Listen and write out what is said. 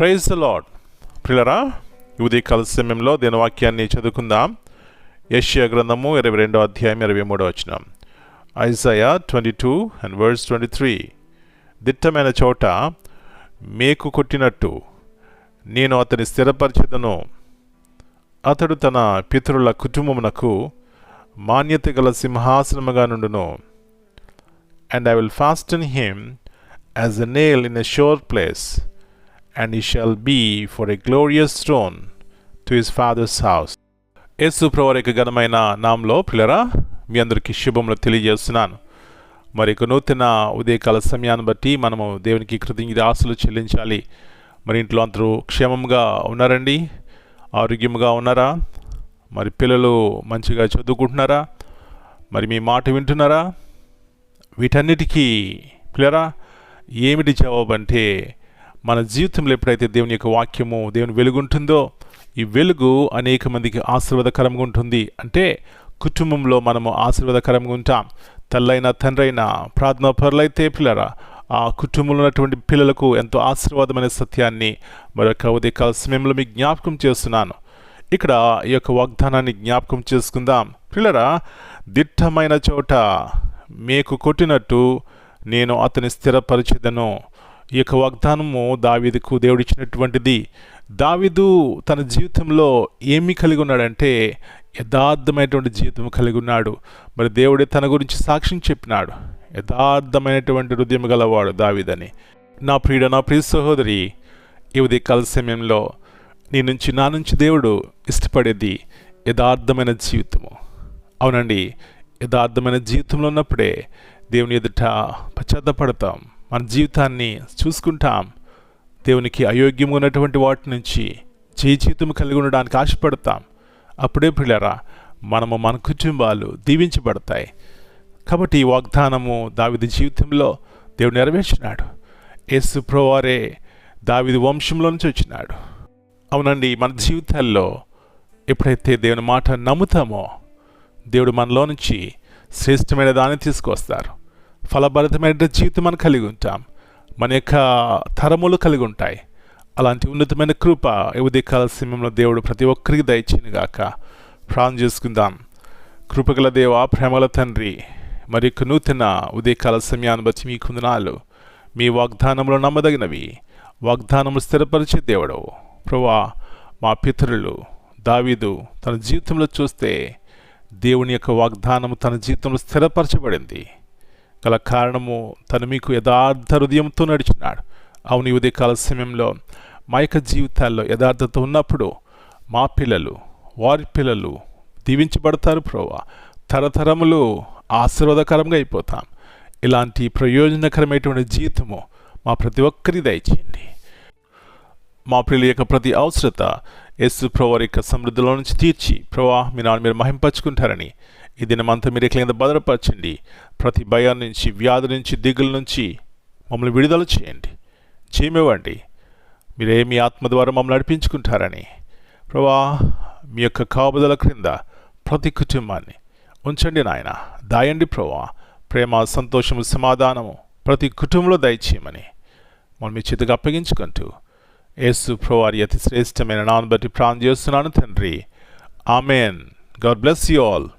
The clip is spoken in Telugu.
Praise the lord. ప్రియులారా, ఉదయకాల సమయంలో దేని వాక్యాన్ని చదువుకుందాం. యెషయా గ్రంథము 22వ అధ్యాయం 23వ వచనం. Isaiah 22 and verse 23. దిట్టమైన చోట మేకు కొట్టినట్టు నేను అతని స్థిరపరచెదను. అతడు తన పితరుల కుటుంబమునకు మాన్యత గల సింహాసనముగా నుండును. And I will fasten him as a nail in a sure place, and he shall be for a glorious throne to his father's house. యేసు ప్రభువు యొక్క ఘనమైన నామములో ప్రియులారా, మీ అందరికీ శుభములు తెలియజేస్తున్నాను. మరి నూతన ఉదయకాల సమయాన్ని బట్టి మనము దేవునికి కృతజ్ఞతాస్తుతులు చెల్లించాలి. మరి ఇంట్లో అందరూ క్షేమంగా ఉన్నారండి? ఆరోగ్యంగా ఉన్నారా? మరి పిల్లలు మంచిగా చదువుకుంటున్నారా? మరి మీ మాట వింటున్నారా? వీటన్నిటికీ ప్రియులారా ఏమిటి జవాబు అంటే, మన జీవితంలో ఎప్పుడైతే దేవుని యొక్క వాక్యము, దేవుని వెలుగు ఉంటుందో, ఈ వెలుగు అనేక మందికి ఆశీర్వాదకరంగా ఉంటుంది. అంటే కుటుంబంలో మనము ఆశీర్వాదకరంగా ఉంటాం. తల్లైన తండ్రైన ప్రార్థనా పరులైతే పిల్లరా, ఆ కుటుంబంలో ఉన్నటువంటి పిల్లలకు ఎంతో ఆశీర్వాదమైన సత్యాన్ని మరొక ఉదయకాల సమయంలో మీకు జ్ఞాపకం చేస్తున్నాను. ఇక్కడ ఈ యొక్క వాగ్దానాన్ని జ్ఞాపకం చేసుకుందాం. పిల్లరా, దిట్టమైన చోట మేకు కొట్టినట్టు నేను అతని స్థిరపరిచెదను. ఈ యొక్క వాగ్దానము దావీదుకు దేవుడిచ్చినటువంటిది. దావీదు తన జీవితంలో ఏమి కలిగి ఉన్నాడంటే యథార్థమైనటువంటి జీవితం కలిగి ఉన్నాడు. మరి దేవుడే తన గురించి సాక్ష్యం చెప్పినాడు, యథార్థమైనటువంటి హృదయం గలవాడు దావీదని. నా ప్రియ సహోదరి, ఈ ఉదయకాల సమయంలో నా నుంచి దేవుడు ఇష్టపడేది యథార్థమైన జీవితము. అవునండి, యథార్థమైన జీవితంలో ఉన్నప్పుడే దేవుని ఎదుట పశ్చాత్తపడతాం, మన జీవితాన్ని చూసుకుంటాం. దేవునికి అయోగ్యంగా ఉన్నటువంటి వాటి నుంచి జీవితం కలిగి ఉండడానికి ఆశపడతాం. అప్పుడే పిల్లరా మన కుటుంబాలు దీవించబడతాయి. కాబట్టి ఈ వాగ్దానము దావీదు జీవితంలో దేవుడు నెరవేర్చినాడు. యేసు ప్రభువారే దావీదు వంశంలో నుంచి వచ్చినాడు. అవునండి, మన జీవితాల్లో ఎప్పుడైతే దేవుని మాట నమ్ముతామో, దేవుడు మనలో నుంచి శ్రేష్టమైన దాన్ని తీసుకొస్తారు. ఫలభరితమైన జీవితం మనం కలిగి ఉంటాం. మన యొక్క తరములు కలిగి ఉంటాయి. అలాంటి ఉన్నతమైన కృప ఉదయకాల సమయంలో దేవుడు ప్రతి ఒక్కరికి దయచేయనుగాక. ప్రార్థన చేసుకుందాం. కృపగల దేవ, ప్రేమల తండ్రి, మరి నూతన ఉదయకాల సమయాన్ని బట్టి మీ వందనాలు. మీ వాగ్దానంలో నమ్మదగినవి, వాగ్దానములు స్థిరపరిచే దేవుడు ప్రభువా. మా పితరులు దావీదు తన జీవితంలో చూస్తే దేవుని యొక్క వాగ్దానము తన జీవితంలో స్థిరపరచబడింది. గల కారణము తను మీకు యథార్థ హృదయంతో నడిచినాడు. అవును, ఈ ఉదయకాల సమయంలో మా యొక్క జీవితాల్లో యథార్థత ఉన్నప్పుడు మా పిల్లలు, వారి పిల్లలు దీవించబడతారు ప్రభువా. తరతరములు ఆశీర్వాదకరంగా అయిపోతాం. ఇలాంటి ప్రయోజనకరమైనటువంటి జీవితము మా ప్రతి ఒక్కరి దయచేయండి. మా పిల్లల యొక్క ప్రతి అవసరత యేసు ప్రభువారి యొక్క సమృద్ధిలో నుంచి తీర్చి ప్రభువా మీ నాన్న మీరు మహింపరచుకుంటారని ఈ దినమంతా మీరు ఎట్లయినా భద్రపరచండి. ప్రతి భయం నుంచి, వ్యాధి నుంచి, దిగుల నుంచి మమ్మల్ని విడుదల చేయండి, చేయమివ్వండి. మీరే మీ ఆత్మ ద్వారా మమ్మల్ని నడిపించుకుంటారని ప్రభువా మీ యొక్క కాపుదల క్రింద ప్రతి కుటుంబాన్ని ఉంచండి నాయన. దాయండి ప్రభువా. ప్రేమ, సంతోషము, సమాధానము ప్రతి కుటుంబంలో దయచేయమని మనం మీ చేతికి అప్పగించుకుంటూ యేసు ప్రభువారి అతి శ్రేష్టమైన నామమును బట్టి ప్రార్థన చేస్తున్నాను తండ్రి. Amen. God bless you all.